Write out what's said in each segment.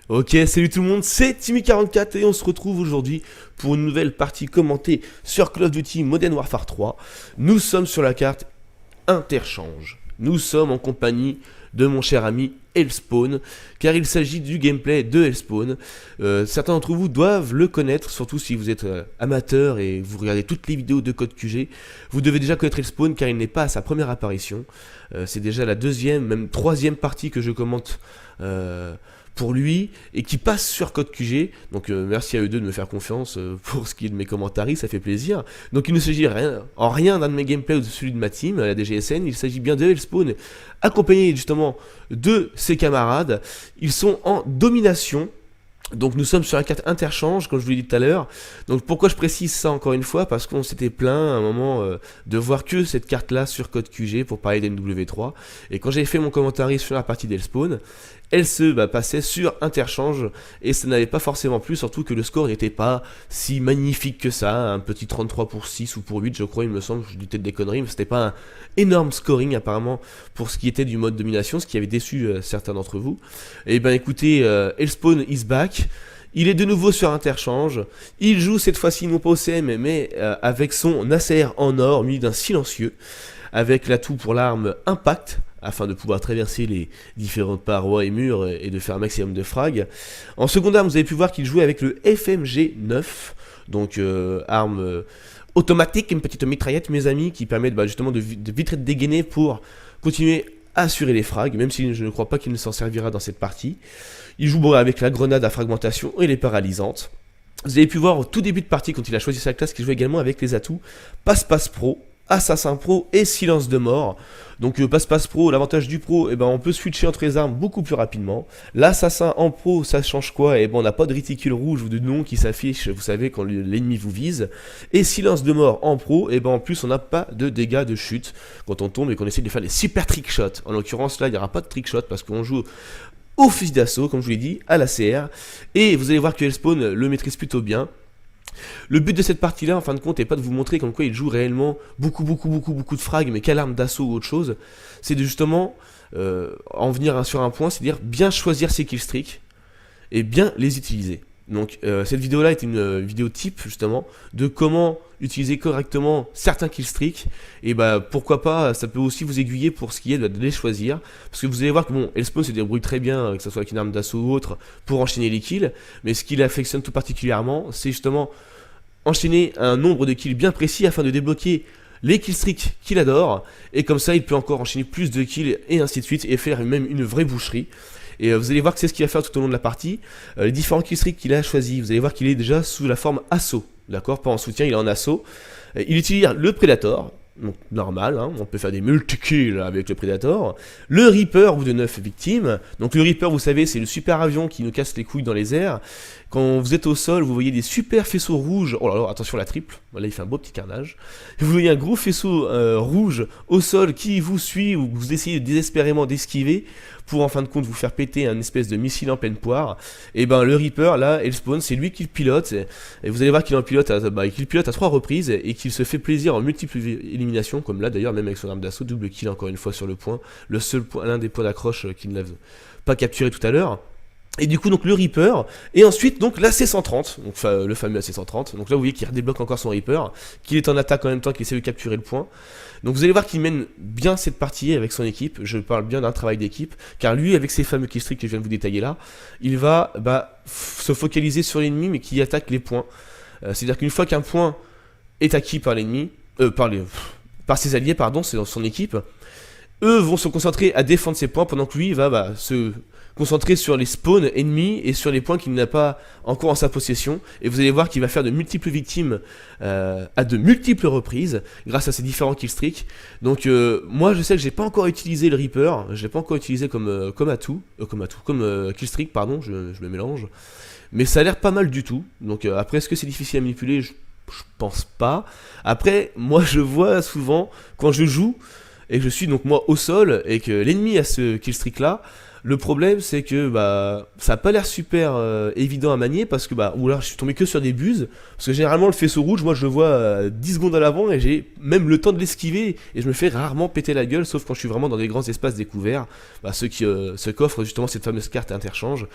Ok, salut tout le monde, c'est Timmy44 et on se retrouve aujourd'hui pour une nouvelle partie commentée sur Call of Duty Modern Warfare 3. Nous sommes sur la carte Interchange. Nous sommes en compagnie de mon cher ami Hellspawn, car il s'agit du gameplay de Hellspawn. Certains d'entre vous doivent le connaître, surtout si vous êtes amateur et vous regardez toutes les vidéos de Code QG. Vous devez déjà connaître Hellspawn car il n'est pas à sa première apparition. C'est déjà la deuxième, même troisième partie que je commente pour lui et qui passe sur Code QG. Donc merci à eux deux de me faire confiance pour ce qui est de mes commentaires, ça fait plaisir. Donc il ne s'agit en rien d'un de mes gameplays ou de celui de ma team, la DGSN. Il s'agit bien de Hellspawn accompagné justement de ses camarades. Ils sont en domination. Donc nous sommes sur la carte Interchange, comme je vous l'ai dit tout à l'heure. Donc pourquoi je précise ça encore une fois? Parce qu'on s'était plaint à un moment de voir que cette carte-là sur Code QG pour parler d'MW3. Et quand j'avais fait mon commentaire sur la partie d'Hellspawn, elle se passait sur Interchange et ça n'avait pas forcément plu, surtout que le score n'était pas si magnifique que ça, un petit 33 pour 6 ou pour 8 je crois, il me semble, je dis peut-être des conneries, mais c'était pas un énorme scoring apparemment pour ce qui était du mode domination, ce qui avait déçu certains d'entre vous. Et ben écoutez, Hellspawn is back. Il est de nouveau sur Interchange, il joue cette fois-ci non pas au CM mais avec son ACR en or muni d'un silencieux, avec l'atout pour l'arme Impact, afin de pouvoir traverser les différentes parois et murs et de faire un maximum de frags. En seconde arme, vous avez pu voir qu'il jouait avec le FMG 9, donc arme automatique, une petite mitraillette mes amis, qui permet justement de vite être dégainé pour continuer à assurer les frags, même si je ne crois pas qu'il ne s'en servira dans cette partie. Il joue avec la grenade à fragmentation et les paralysantes. Vous avez pu voir au tout début de partie, quand il a choisi sa classe, qu'il jouait également avec les atouts Passe-Passe Pro, Assassin Pro et Silence de Mort. Donc Passe-Passe Pro, l'avantage du Pro, on peut switcher entre les armes beaucoup plus rapidement. L'Assassin en Pro, ça change quoi? On n'a pas de réticule rouge ou de nom qui s'affiche, vous savez, quand l'ennemi vous vise. Et Silence de Mort en Pro, en plus on n'a pas de dégâts de chute quand on tombe et qu'on essaie de faire des super trick shots. En l'occurrence là, il n'y aura pas de trick shot parce qu'on joue au fusil d'assaut, comme je vous l'ai dit, à la CR. Et vous allez voir que Hellspawn le maîtrise plutôt bien. Le but de cette partie-là, en fin de compte, n'est pas de vous montrer comme quoi il joue réellement beaucoup de frags, mais quelle arme d'assaut ou autre chose. C'est de justement en venir sur un point, c'est-à-dire bien choisir ses killstreaks et bien les utiliser. Donc cette vidéo-là est une vidéo type justement de comment utiliser correctement certains killstreaks et pourquoi pas, ça peut aussi vous aiguiller pour ce qui est de les choisir, parce que vous allez voir que bon, Hellspawn se débrouille très bien, que ce soit avec une arme d'assaut ou autre, pour enchaîner les kills, mais ce qu'il affectionne tout particulièrement, c'est justement enchaîner un nombre de kills bien précis afin de débloquer les killstreaks qu'il adore, et comme ça il peut encore enchaîner plus de kills et ainsi de suite, et faire même une vraie boucherie. Et vous allez voir que c'est ce qu'il va faire tout au long de la partie. Les différents killstreaks qu'il a choisis, vous allez voir qu'il est déjà sous la forme assaut, d'accord, pas en soutien, il est en assaut. Il utilise le Predator, donc normal, hein, on peut faire des multi-kills avec le Predator. Le Reaper, ou de 9 victimes. Donc le Reaper, vous savez, c'est le super avion qui nous casse les couilles dans les airs. Quand vous êtes au sol, vous voyez des super faisceaux rouges. Oh là là, attention la triple. Là, il fait un beau petit carnage. Vous voyez un gros faisceau rouge au sol qui vous suit, ou vous essayez désespérément d'esquiver pour en fin de compte vous faire péter un espèce de missile en pleine poire. Et le Reaper, là, Hellspawn, c'est lui qui le pilote. Et vous allez voir qu'il en pilote qu'il pilote à 3 reprises et qu'il se fait plaisir en multiples éliminations, comme là d'ailleurs, même avec son arme d'assaut, double kill encore une fois sur le point. Le seul point, l'un des points d'accroche qu'il n'a pas capturé tout à l'heure. Et du coup donc le Reaper, et ensuite donc l'AC-130, donc le fameux AC-130, donc là vous voyez qu'il redébloque encore son Reaper, qu'il est en attaque en même temps qu'il essaie de capturer le point. Donc vous allez voir qu'il mène bien cette partie avec son équipe, je parle bien d'un travail d'équipe, car lui avec ses fameux killstreaks que je viens de vous détailler là, il va se focaliser sur l'ennemi mais qui attaque les points. C'est-à-dire qu'une fois qu'un point est acquis par l'ennemi, par ses alliés pardon, c'est dans son équipe, eux vont se concentrer à défendre ses points pendant que lui va se concentrer sur les spawns ennemis et sur les points qu'il n'a pas encore en sa possession. Et vous allez voir qu'il va faire de multiples victimes à de multiples reprises grâce à ces différents killstreaks. Donc moi je sais que j'ai pas encore utilisé le Reaper, je l'ai pas encore utilisé comme killstreak pardon, je me mélange. Mais ça a l'air pas mal du tout. Donc après est-ce que c'est difficile à manipuler? Je pense pas. Après moi je vois souvent quand je joue et que je suis donc moi au sol et que l'ennemi a ce killstreak là, Le problème, c'est que ça a pas l'air super évident à manier parce que ou là je suis tombé que sur des buses. Parce que généralement le faisceau rouge, moi je le vois 10 secondes à l'avant et j'ai même le temps de l'esquiver et je me fais rarement péter la gueule, sauf quand je suis vraiment dans des grands espaces découverts, ceux qui se coffrent justement cette fameuse carte interchange.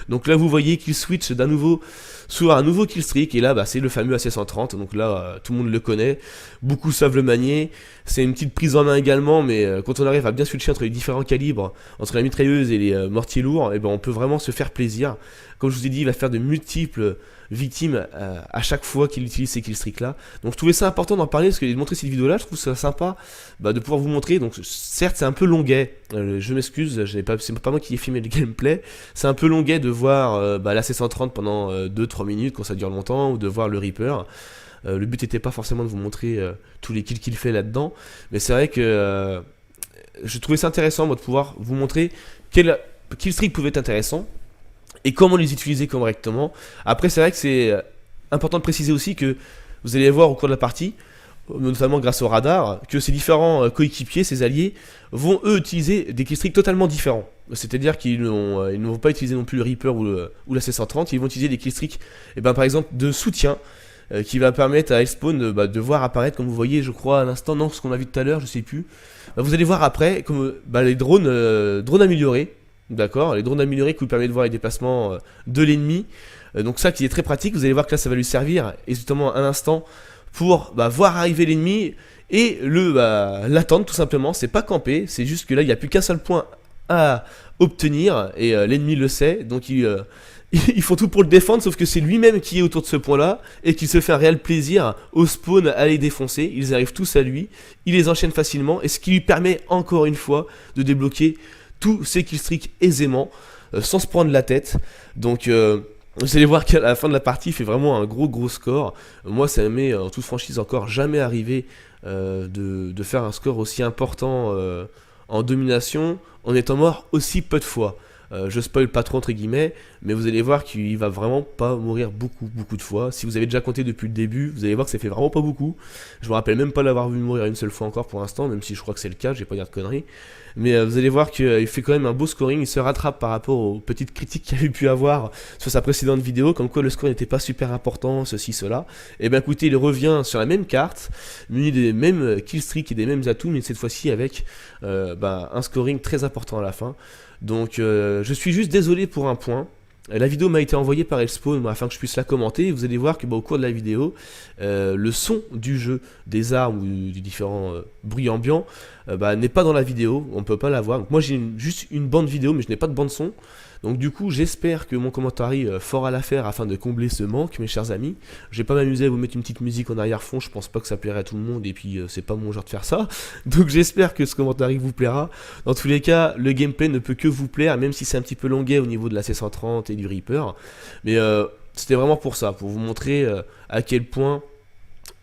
Donc là vous voyez qu'il switch d'un nouveau sur un nouveau killstreak et là c'est le fameux AC130. Donc là tout le monde le connaît, beaucoup savent le manier. C'est une petite prise en main également, mais quand on arrive à bien switcher entre les différents calibres, entre la mitrailleuse et les mortiers lourds, et on peut vraiment se faire plaisir. Comme je vous ai dit, il va faire de multiples victimes à chaque fois qu'il utilise ces killstreaks là. Donc je trouvais ça important d'en parler parce que de montrer cette vidéo là, je trouve ça sympa de pouvoir vous montrer. Donc certes c'est un peu longuet, je m'excuse, c'est pas moi qui ai filmé le gameplay, c'est un peu longuet de voir la C130 pendant 2-3 minutes quand ça dure longtemps, ou de voir le Reaper. Le but n'était pas forcément de vous montrer tous les kills qu'il fait là-dedans, mais c'est vrai que je trouvais ça intéressant moi, de pouvoir vous montrer quel killstreak pouvait être intéressant et comment les utiliser correctement. Après c'est vrai que c'est important de préciser aussi que vous allez voir au cours de la partie, notamment grâce au radar, que ces différents coéquipiers, ces alliés, vont eux utiliser des killstreaks totalement différents. C'est-à-dire qu'ils ne vont pas utiliser non plus le Reaper ou la C130, ils vont utiliser des killstreaks par exemple de soutien, qui va permettre à Hellspawn de voir apparaître, comme vous voyez, je crois à l'instant, non, ce qu'on a vu tout à l'heure, je sais plus. Vous allez voir après, comme les drones améliorés, d'accord, les drones améliorés qui vous permettent de voir les déplacements de l'ennemi. Donc ça qui est très pratique, vous allez voir que là ça va lui servir, et justement un instant, pour voir arriver l'ennemi, et l'attendre tout simplement. C'est pas camper, c'est juste que là il n'y a plus qu'un seul point à obtenir, et l'ennemi le sait, donc ils font tout pour le défendre, sauf que c'est lui-même qui est autour de ce point-là, et qu'il se fait un réel plaisir au spawn à les défoncer. Ils arrivent tous à lui, il les enchaîne facilement, et ce qui lui permet encore une fois de débloquer tous ses killstreaks aisément, sans se prendre la tête. Donc vous allez voir qu'à la fin de la partie, il fait vraiment un gros score. Moi ça m'est en toute franchise encore jamais arrivé de faire un score aussi important en domination, en étant mort aussi peu de fois. Je spoil pas trop entre guillemets, mais vous allez voir qu'il va vraiment pas mourir beaucoup de fois. Si vous avez déjà compté depuis le début, vous allez voir que ça fait vraiment pas beaucoup. Je me rappelle même pas l'avoir vu mourir une seule fois encore pour l'instant, même si je crois que c'est le cas, j'ai pas dire de conneries. Mais vous allez voir qu'il fait quand même un beau scoring, il se rattrape par rapport aux petites critiques qu'il avait pu avoir sur sa précédente vidéo, comme quoi le score n'était pas super important, ceci, cela. Et bien écoutez, il revient sur la même carte, muni des mêmes killstreaks et des mêmes atouts, mais cette fois-ci avec un scoring très important à la fin. Donc je suis juste désolé pour un point. La vidéo m'a été envoyée par Hellspawn afin que je puisse la commenter, et vous allez voir que au cours de la vidéo, le son du jeu, des armes ou des différents bruits ambiants n'est pas dans la vidéo, on peut pas l'avoir. Donc moi j'ai juste une bande vidéo, mais je n'ai pas de bande son. Donc du coup j'espère que mon commentaire fera l'affaire afin de combler ce manque, mes chers amis. Je vais pas m'amuser à vous mettre une petite musique en arrière-fond, je pense pas que ça plairait à tout le monde, et puis c'est pas mon genre de faire ça. Donc j'espère que ce commentaire vous plaira. Dans tous les cas, le gameplay ne peut que vous plaire, même si c'est un petit peu longuet au niveau de la C130 et du Reaper. Mais c'était vraiment pour ça, pour vous montrer à quel point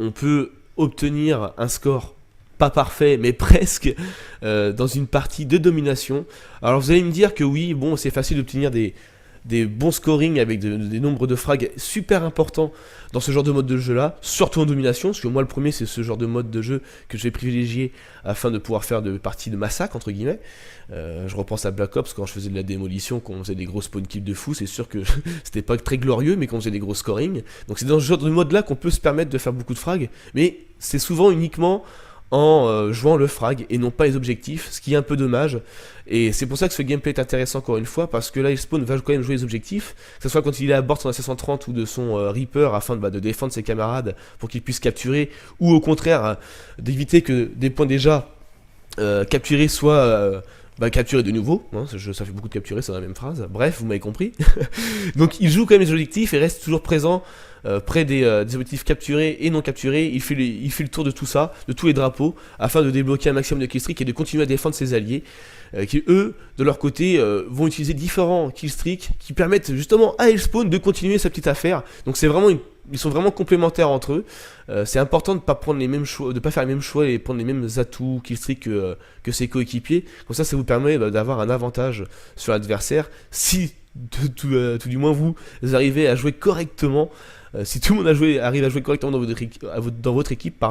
on peut obtenir un score pas parfait, mais presque, dans une partie de domination. Alors vous allez me dire que oui, bon, c'est facile d'obtenir des bons scoring avec des nombres de frags super importants dans ce genre de mode de jeu là, surtout en domination, parce que moi le premier c'est ce genre de mode de jeu que je vais privilégier afin de pouvoir faire de parties de massacre entre guillemets. Je repense à Black Ops quand je faisais de la démolition, quand on faisait des gros spawn kills de fou, c'est sûr que c'était pas très glorieux, mais quand on faisait des gros scoring. Donc c'est dans ce genre de mode là qu'on peut se permettre de faire beaucoup de frags, mais c'est souvent uniquement en jouant le frag et non pas les objectifs, ce qui est un peu dommage. Et c'est pour ça que ce gameplay est intéressant encore une fois, parce que là Hellspawn va quand même jouer les objectifs, que ce soit quand il est à bord de son AC130 ou de son Reaper afin de défendre ses camarades pour qu'ils puissent capturer, ou au contraire d'éviter que des points déjà capturés soient capturer de nouveau, hein, ça fait beaucoup de capturer, c'est dans la même phrase, bref, vous m'avez compris. Donc il joue quand même les objectifs et reste toujours présent près des objectifs capturés et non capturés. Il fait le tour de tout ça, de tous les drapeaux, afin de débloquer un maximum de killstreaks et de continuer à défendre ses alliés, qui eux, de leur côté, vont utiliser différents killstreaks qui permettent justement à Hellspawn de continuer sa petite affaire. Donc c'est vraiment ils sont vraiment complémentaires entre eux. C'est important de pas prendre les mêmes choix, de pas faire les mêmes choix et prendre les mêmes atouts killstreaks que ses coéquipiers. Comme ça vous permet d'avoir un avantage sur l'adversaire si tout du moins vous arrivez à jouer correctement Si tout le monde arrive à jouer correctement dans votre équipe,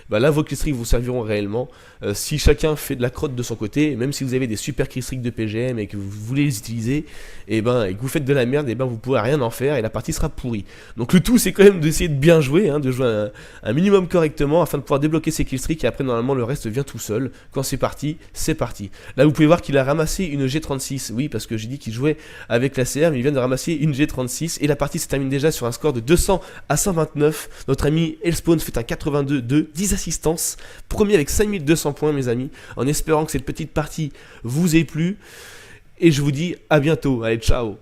bah là vos killstreaks vous serviront réellement. Si chacun fait de la crotte de son côté, même si vous avez des super killstreaks de PGM et que vous voulez les utiliser, et que vous faites de la merde, vous pourrez rien en faire et la partie sera pourrie. Donc le tout c'est quand même d'essayer de bien jouer, de jouer un minimum correctement afin de pouvoir débloquer ses killstreaks, et après normalement le reste vient tout seul. Quand c'est parti, c'est parti. Là vous pouvez voir qu'il a ramassé une G36, oui parce que j'ai dit qu'il jouait avec la CR, mais il vient de ramasser une G36 et la partie se termine déjà sur un score de 200 à 129. Notre ami Elspawn fait un 82 de 10 assistances, premier avec 5200 points mes amis, en espérant que cette petite partie vous ait plu, et je vous dis à bientôt, allez ciao.